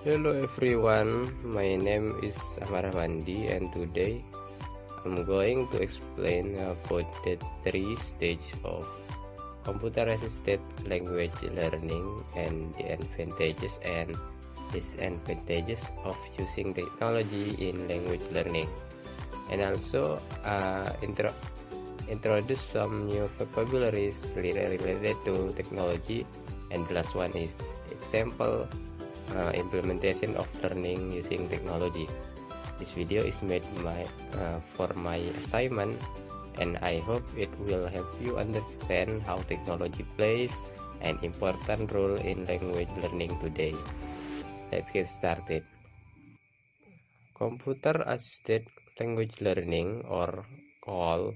Hello everyone, my name is Amar Mandi and today I'm going to explain about the three stages of computer-assisted language learning and the advantages and disadvantages of using technology in language learning, and also introduce some new vocabularies related to technology, and the last one is example implementation of learning using technology. This video is made for my assignment, and I hope it will help you understand how technology plays an important role in language learning today. Let's get started. Computer-assisted language learning, or CALL,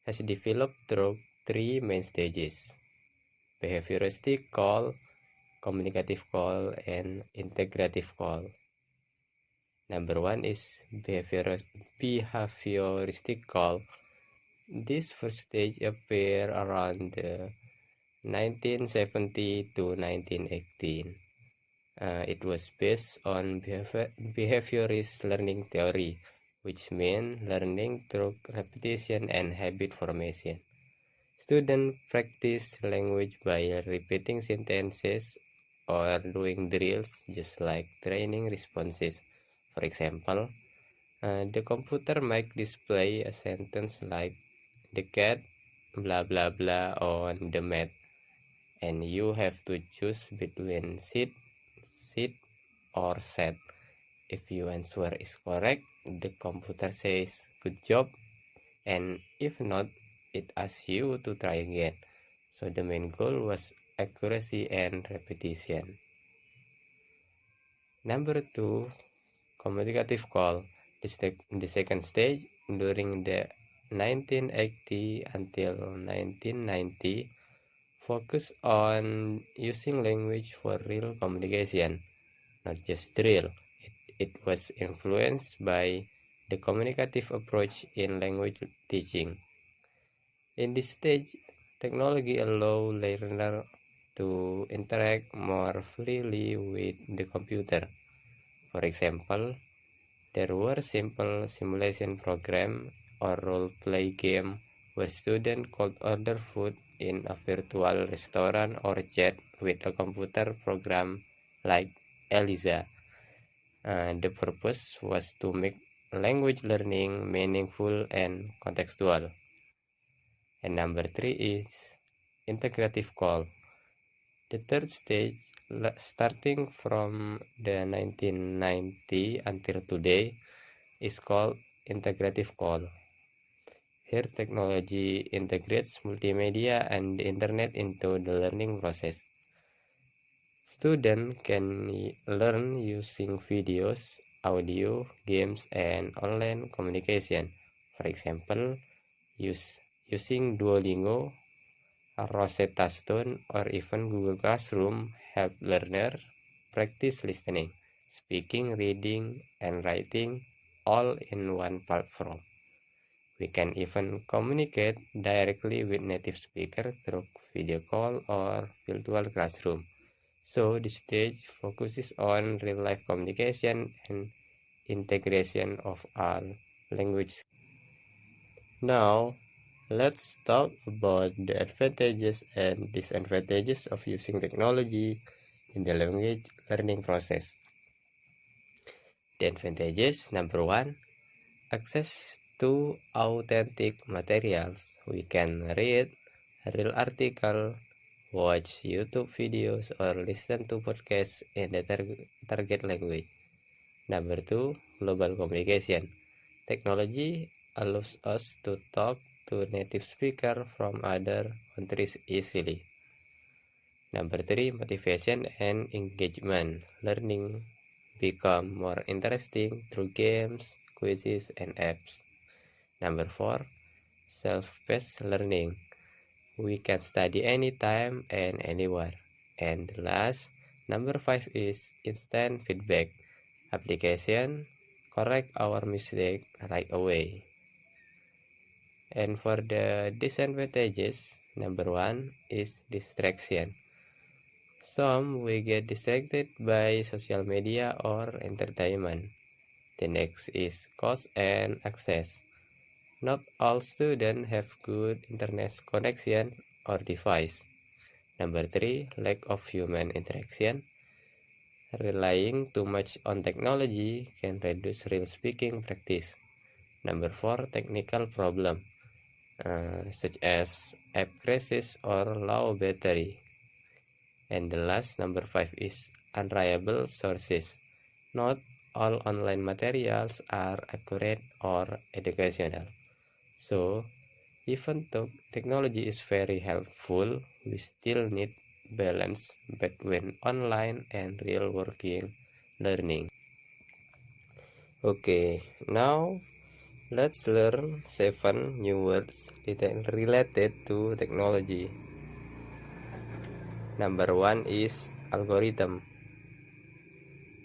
has developed through three main stages: behavioristic CALL, communicative CALL, and integrative CALL. Number one is behavioristic CALL. This first stage appeared around the 1970 to 1918. It was based on behaviorist learning theory, which meant learning through repetition and habit formation. Students practice language by repeating sentences or doing drills, just like training responses. For example, the computer might display a sentence like the cat blah blah blah on the mat, and you have to choose between sit or sat. If your answer is correct, the computer says good job, and if not, it asks you to try again. So the main goal was accuracy and repetition. Number two, communicative CALL. The second stage, during the 1980 until 1990, focused on using language for real communication, not just drill. It was influenced by the communicative approach in language teaching. In this stage, technology allows learners to interact more freely with the computer. For example, there were simple simulation programs or role-play games where students could order food in a virtual restaurant or chat with a computer program like Eliza. The purpose was to make language learning meaningful and contextual. And number three is integrative CALL. The third stage, starting from the 1990 until today, is called integrative CALL. Here, technology integrates multimedia and the internet into the learning process. Students can learn using videos, audio, games, and online communication. For example, using Duolingo, Rosetta Stone, or even Google Classroom help learners practice listening, speaking, reading, and writing all in one platform. We can even communicate directly with native speakers through video call or virtual classroom. So the stage focuses on real-life communication and integration of all language. Now, let's talk about the advantages and disadvantages of using technology in the language learning process. The advantages: number one, access to authentic materials. We can read a real article, watch YouTube videos, or listen to podcasts in the target language. Number two, global communication. Technology allows us to talk to native speakers from other countries easily. Number three, motivation and engagement. Learning become more interesting through games, quizzes, and apps. Number four, self-paced learning. We can study anytime and anywhere. And last, number five is instant feedback. Application correct our mistake right away. And for the disadvantages, number one is distraction. Some we get distracted by social media or entertainment. The next is cost and access. Not all students have good internet connection or device. Number 3, lack of human interaction. Relying too much on technology can reduce real speaking practice. Number 4, technical problem, such as app crashes or low battery. And the last, number 5, is unreliable sources. Not all online materials are accurate or educational. So, even though technology is very helpful, we still need balance between online and real working learning. Okay, now let's learn 7 new words related to technology. Number 1 is algorithm,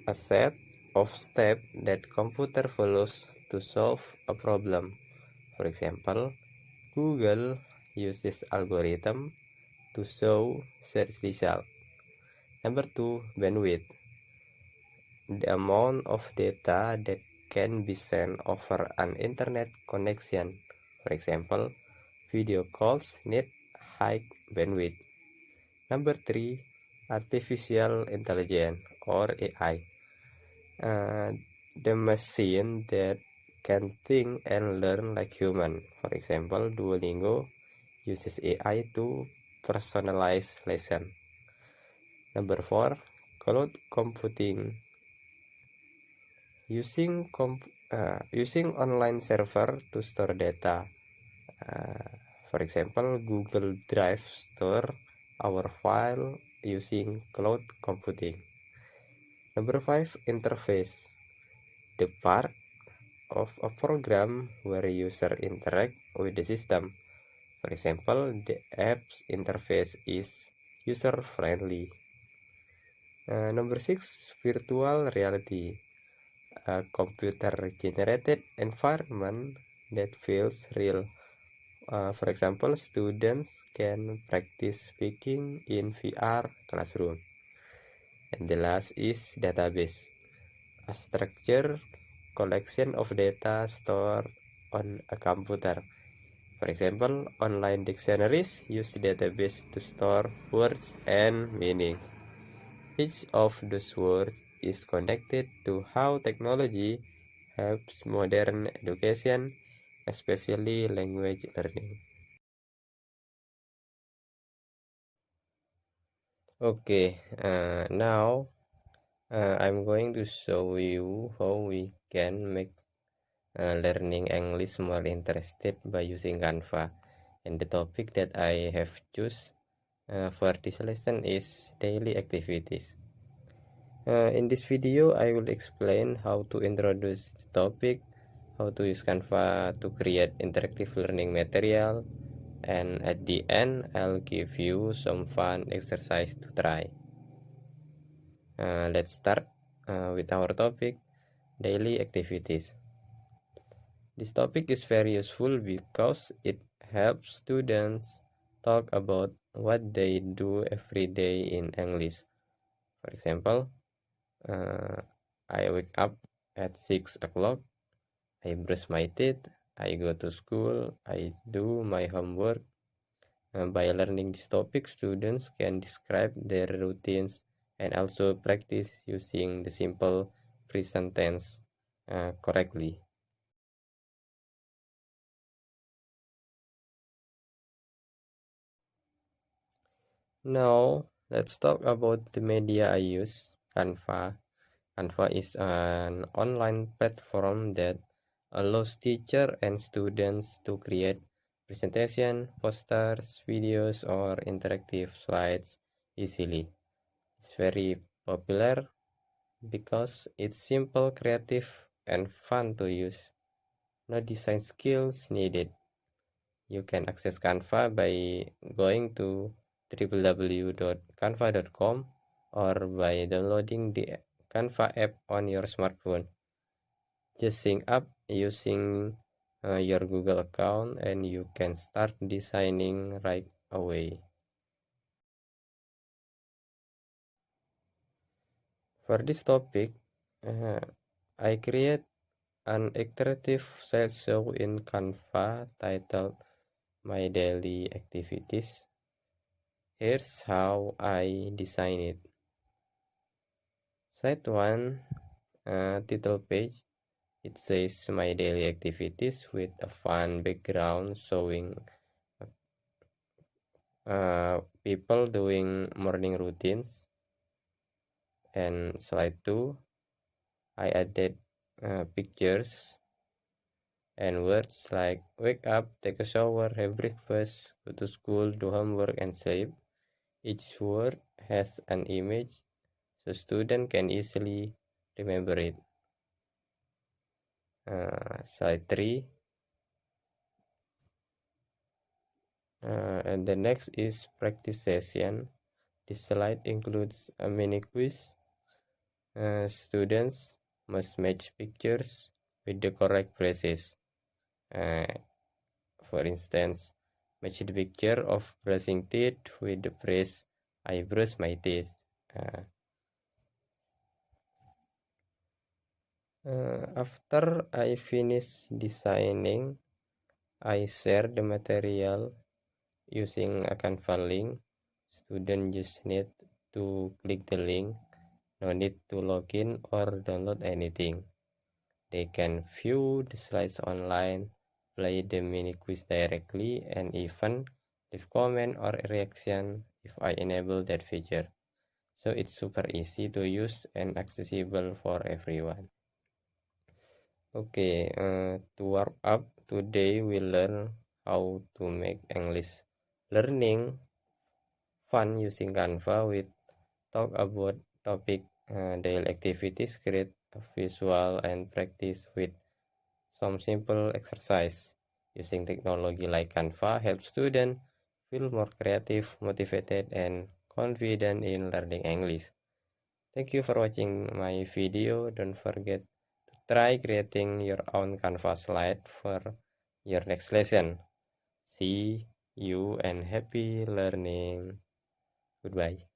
a set of steps that computer follows to solve a problem. For example, Google uses algorithm to show search result. Number 2, bandwidth, the amount of data that can be sent over an internet connection. For example, video calls need high bandwidth. Number 3, artificial intelligence or AI, the machine that can think and learn like human. For example, Duolingo uses AI to personalize lesson. Number 4, cloud computing, using online server to store data. Uh, for example, Google Drive store our file using cloud computing. Number 5, interface, the part of a program where user interact with the system. For example, the app's interface is user-friendly. Number 6, virtual reality, a computer-generated environment that feels real. For example, students can practice speaking in VR classroom. And the last is database, a structured collection of data stored on a computer. For example, online dictionaries use database to store words and meanings. Each of those words is connected to how technology helps modern education, especially language learning. Okay, now I'm going to show you how we can make learning English more interested by using Canva. And the topic that I have choose for this lesson is daily activities. In this video, I will explain how to introduce the topic, how to use Canva to create interactive learning material, and at the end, I'll give you some fun exercise to try. Let's start with our topic, daily activities. This topic is very useful because it helps students talk about what they do every day in English. For example, I wake up at 6 o'clock, I brush my teeth, I go to school, I do my homework. By learning this topic, students can describe their routines and also practice using the simple present tense correctly. Now, let's talk about the media I use, Canva. Canva is an online platform that allows teachers and students to create presentation, posters, videos, or interactive slides easily. It's very popular because it's simple, creative, and fun to use. No design skills needed. You can access Canva by going to www.canva.com or by downloading the Canva app on your smartphone. Just sync up using your Google account and you can start designing right away. For this topic, I create an interactive slideshow in Canva titled My Daily Activities. Here's how I design it. Slide 1, title page. It says My Daily Activities with a fun background showing people doing morning routines. And slide 2, I added pictures and words like wake up, take a shower, have breakfast, go to school, do homework, and sleep. Each word has an image so student can easily remember it. Slide 3. And the next is practice session. This slide includes a mini quiz. Students must match pictures with the correct phrases. For instance, match the picture of brushing teeth with the phrase I brush my teeth. After I finish designing, I share the material using a Canva link. Students just need to click the link, no need to log in or download anything. They can view the slides online, play the mini quiz directly, and even leave comment or reaction if I enable that feature. So it's super easy to use and accessible for everyone. Okay, to warm up, today we learn how to make English learning fun using Canva. We talk about topic daily activities, create a visual, and practice with some simple exercise. Using technology like Canva helps students feel more creative, motivated, and confident in learning English. Thank you for watching my video. Don't forget to try creating your own Canva slide for your next lesson. See you and happy learning. Goodbye.